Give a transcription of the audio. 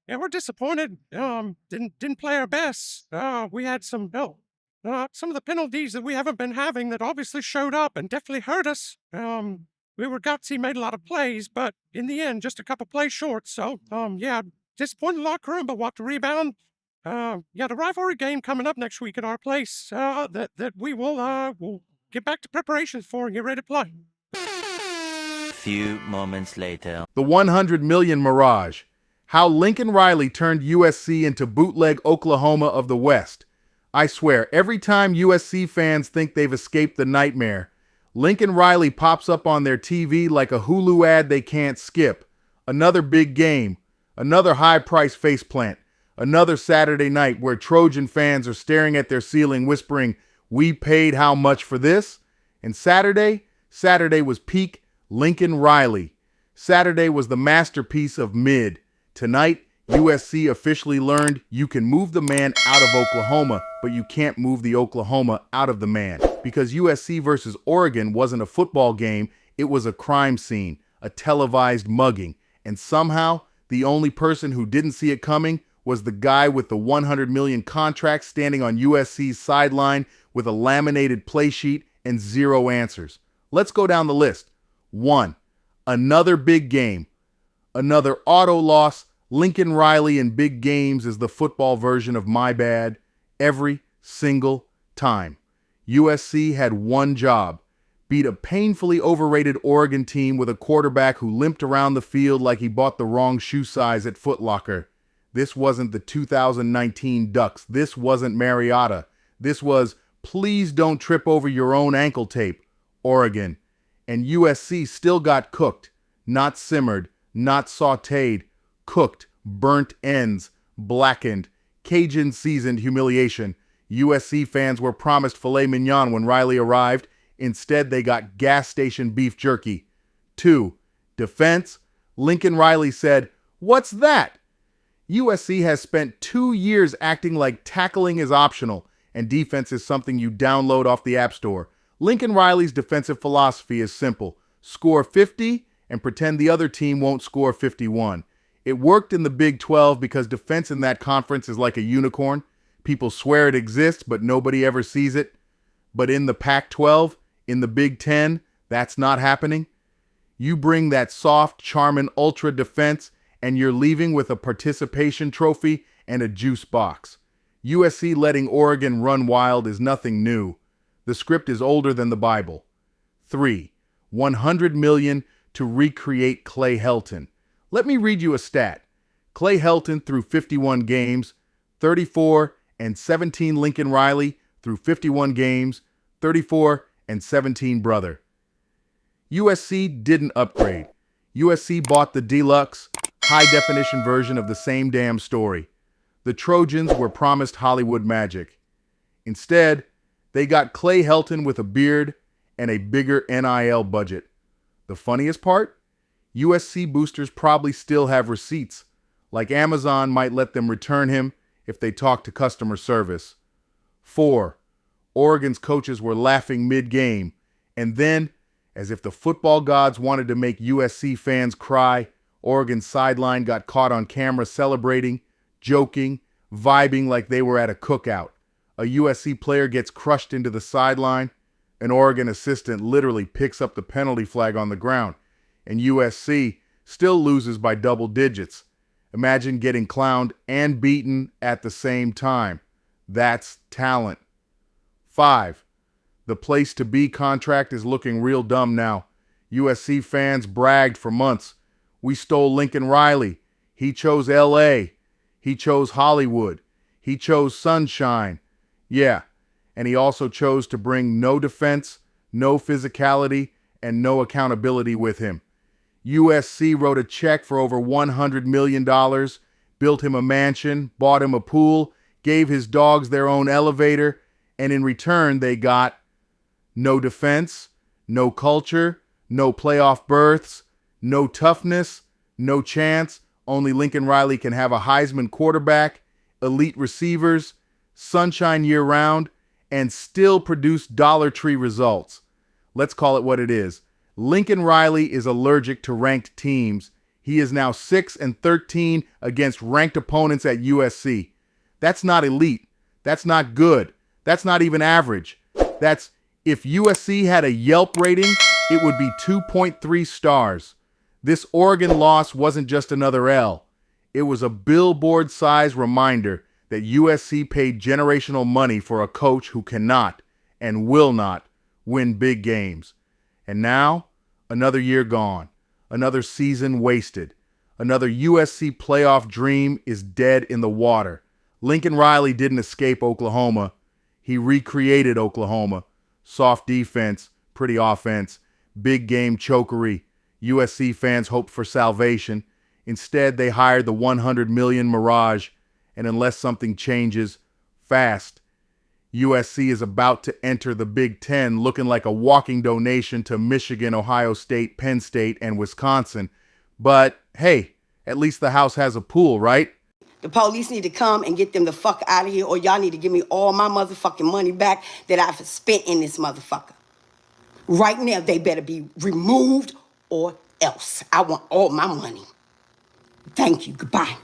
Yeah, we're disappointed. Didn't play our best. We had some of the penalties that we haven't been having that obviously showed up and definitely hurt us. We were gutsy, made a lot of plays, but in the end, just a couple plays short. So, yeah, disappointed locker room, but we'll have to rebound. Yeah, the rivalry game coming up next week at our place. That we will get back to preparations for and get ready to play. Few moments later. The 100 million mirage. How Lincoln Riley turned USC into bootleg Oklahoma of the West. I swear, every time USC fans think they've escaped the nightmare, Lincoln Riley pops up on their TV like a Hulu ad they can't skip. Another big game, another high-priced faceplant, another Saturday night where Trojan fans are staring at their ceiling whispering, "We paid how much for this?" And Saturday was peak Lincoln Riley. Saturday was the masterpiece of mid. Tonight, USC officially learned you can move the man out of Oklahoma, but you can't move the Oklahoma out of the man. Because USC versus Oregon wasn't a football game, it was a crime scene, a televised mugging. And somehow, the only person who didn't see it coming was the guy with the 100 million contract standing on USC's sideline with a laminated play sheet and zero answers. Let's go down the list. 1. Another big game. Another auto loss. Lincoln Riley in big games is the football version of my bad every single time. USC had one job. Beat a painfully overrated Oregon team with a quarterback who limped around the field like he bought the wrong shoe size at Foot Locker. This wasn't the 2019 Ducks. This wasn't Mariota. This was, please don't trip over your own ankle tape, Oregon. And USC still got cooked, not simmered, not sautéed, cooked, burnt ends, blackened, Cajun seasoned humiliation. USC fans were promised filet mignon when Riley arrived. Instead, they got gas station beef jerky. 2. Defense. Lincoln Riley said, "What's that?" USC has spent 2 years acting like tackling is optional and defense is something you download off the App Store. Lincoln Riley's defensive philosophy is simple. Score 50 and pretend the other team won't score 51. It worked in the Big 12 because defense in that conference is like a unicorn. People swear it exists, but nobody ever sees it. But in the Pac-12, in the Big 10, that's not happening. You bring that soft, charming ultra defense, and you're leaving with a participation trophy and a juice box. USC letting Oregon run wild is nothing new. The script is older than the Bible. 3. 100 million to recreate Clay Helton. Let me read you a stat. Clay Helton through 51 games, 34 and 17 Lincoln Riley through 51 games, 34 and 17 brother. USC didn't upgrade. USC bought the deluxe, high-definition version of the same damn story. The Trojans were promised Hollywood magic. Instead, they got Clay Helton with a beard and a bigger NIL budget. The funniest part? USC boosters probably still have receipts, like Amazon might let them return him if they talk to customer service. 4. Oregon's coaches were laughing mid-game, and then, as if the football gods wanted to make USC fans cry, Oregon's sideline got caught on camera celebrating, joking, vibing like they were at a cookout. A USC player gets crushed into the sideline. An Oregon assistant literally picks up the penalty flag on the ground, and USC still loses by double digits. Imagine getting clowned and beaten at the same time. That's talent. 5. The place to be contract is looking real dumb now. USC fans bragged for months. We stole Lincoln Riley. He chose LA. He chose Hollywood. He chose sunshine. Yeah, and he also chose to bring no defense, no physicality, and no accountability with him. USC wrote a check for over $100 million, built him a mansion, bought him a pool, gave his dogs their own elevator, and in return they got no defense, no culture, no playoff berths, no toughness, no chance. Only Lincoln Riley can have a Heisman quarterback, elite receivers, sunshine year-round, and still produce Dollar Tree results. Let's call it what it is. Lincoln Riley is allergic to ranked teams. He is now 6-13 against ranked opponents at USC. That's not elite. That's not good. That's not even average. That's, if USC had a Yelp rating, it would be 2.3 stars. This Oregon loss wasn't just another L. It was a billboard-sized reminder that USC paid generational money for a coach who cannot and will not win big games. And now, another year gone, another season wasted. Another USC playoff dream is dead in the water. Lincoln Riley didn't escape Oklahoma. He recreated Oklahoma. Soft defense, pretty offense, big game chokery. USC fans hoped for salvation. Instead, they hired the 100 million Mirage, and unless something changes fast, USC is about to enter the Big Ten looking like a walking donation to Michigan, Ohio State, Penn State, and Wisconsin. But hey, at least the house has a pool, right? The police need to come and get them the fuck out of here, or y'all need to give me all my motherfucking money back that I've spent in this motherfucker. Right now, they better be removed or else. I want all my money. Thank you. Goodbye.